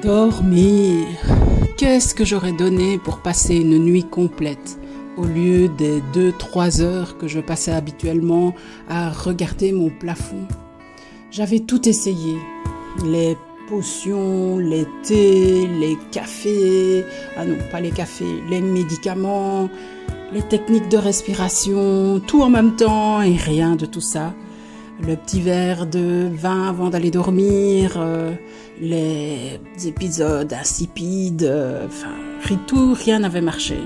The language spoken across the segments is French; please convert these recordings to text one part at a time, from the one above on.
Dormir. Qu'est-ce que j'aurais donné pour passer une nuit complète au lieu des 2-3 heures que je passais habituellement à regarder mon plafond. J'avais tout essayé. Les potions, les thés, les cafés, ah non, pas les cafés, les médicaments, les techniques de respiration, tout en même temps et rien de tout ça. Le petit verre de vin avant d'aller dormir, les épisodes insipides, rien n'avait marché.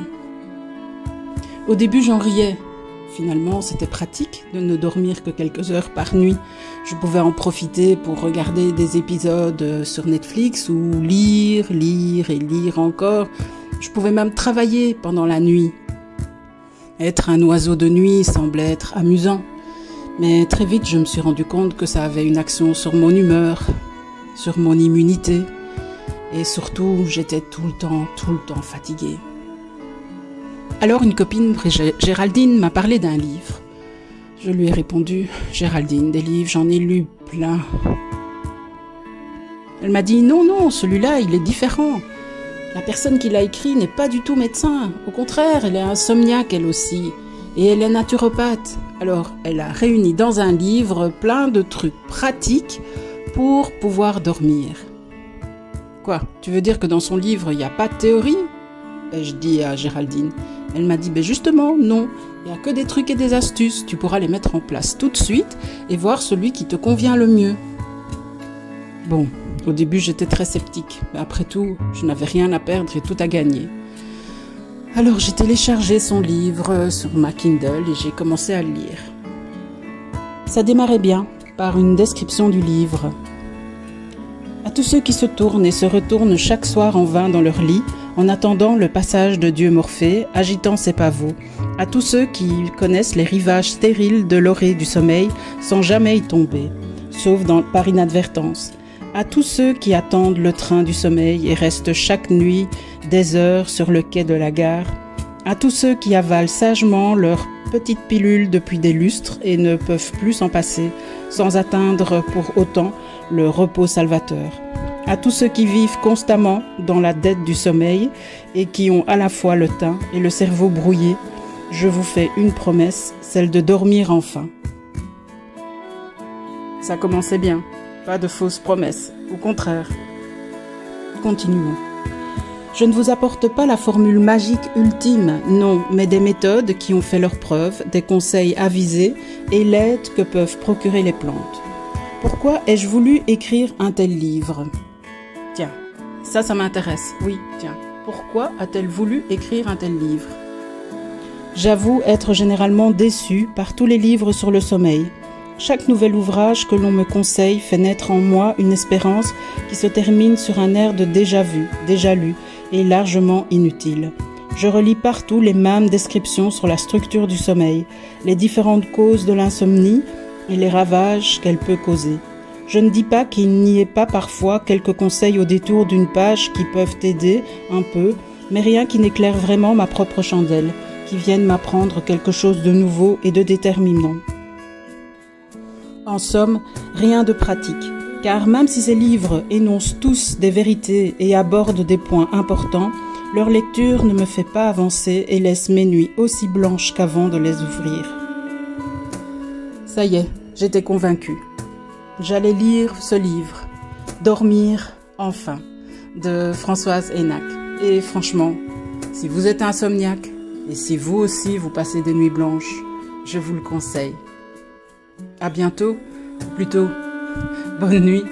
Au début, j'en riais. Finalement, c'était pratique de ne dormir que quelques heures par nuit. Je pouvais en profiter pour regarder des épisodes sur Netflix ou lire encore. Je pouvais même travailler pendant la nuit. Être un oiseau de nuit semblait être amusant. Mais très vite, je me suis rendu compte que ça avait une action sur mon humeur, sur mon immunité. Et surtout, j'étais tout le temps fatiguée. Alors une copine, Géraldine, m'a parlé d'un livre. Je lui ai répondu, Géraldine, des livres, j'en ai lu plein. Elle m'a dit, non, celui-là, il est différent. La personne qui l'a écrit n'est pas du tout médecin. Au contraire, elle est insomniaque, elle aussi. Et elle est naturopathe. Alors, elle a réuni dans un livre plein de trucs pratiques pour pouvoir dormir. Quoi, tu veux dire que dans son livre, il n'y a pas de théorie ? Je dis à Géraldine. Elle m'a dit, justement, non. Il n'y a que des trucs et des astuces. Tu pourras les mettre en place tout de suite et voir celui qui te convient le mieux. Bon, au début, j'étais très sceptique. Mais après tout, je n'avais rien à perdre et tout à gagner. Alors j'ai téléchargé son livre sur ma Kindle et j'ai commencé à le lire. Ça démarrait bien par une description du livre. À tous ceux qui se tournent et se retournent chaque soir en vain dans leur lit, en attendant le passage de Dieu Morphée, agitant ses pavots. À tous ceux qui connaissent les rivages stériles de l'orée du sommeil sans jamais y tomber, sauf par inadvertance. À tous ceux qui attendent le train du sommeil et restent chaque nuit des heures sur le quai de la gare. À tous ceux qui avalent sagement leur petite pilule depuis des lustres et ne peuvent plus s'en passer, sans atteindre pour autant le repos salvateur. À tous ceux qui vivent constamment dans la dette du sommeil et qui ont à la fois le teint et le cerveau brouillé, je vous fais une promesse, celle de dormir enfin. Ça commençait bien. Pas de fausses promesses, au contraire. Continuons. Je ne vous apporte pas la formule magique ultime, non, mais des méthodes qui ont fait leurs preuves, des conseils avisés et l'aide que peuvent procurer les plantes. Pourquoi ai-je voulu écrire un tel livre ? Tiens, ça m'intéresse. Oui, tiens. Pourquoi a-t-elle voulu écrire un tel livre ? J'avoue être généralement déçue par tous les livres sur le sommeil. Chaque nouvel ouvrage que l'on me conseille fait naître en moi une espérance qui se termine sur un air de déjà vu, déjà lu et largement inutile. Je relis partout les mêmes descriptions sur la structure du sommeil, les différentes causes de l'insomnie et les ravages qu'elle peut causer. Je ne dis pas qu'il n'y ait pas parfois quelques conseils au détour d'une page qui peuvent aider un peu, mais rien qui n'éclaire vraiment ma propre chandelle, qui vienne m'apprendre quelque chose de nouveau et de déterminant. En somme, rien de pratique, car même si ces livres énoncent tous des vérités et abordent des points importants, leur lecture ne me fait pas avancer et laisse mes nuits aussi blanches qu'avant de les ouvrir. Ça y est, j'étais convaincue. J'allais lire ce livre, Dormir enfin, de Françoise Hénac. Et franchement, si vous êtes insomniaque, et si vous aussi vous passez des nuits blanches, je vous le conseille. À bientôt, ou plutôt, bonne nuit.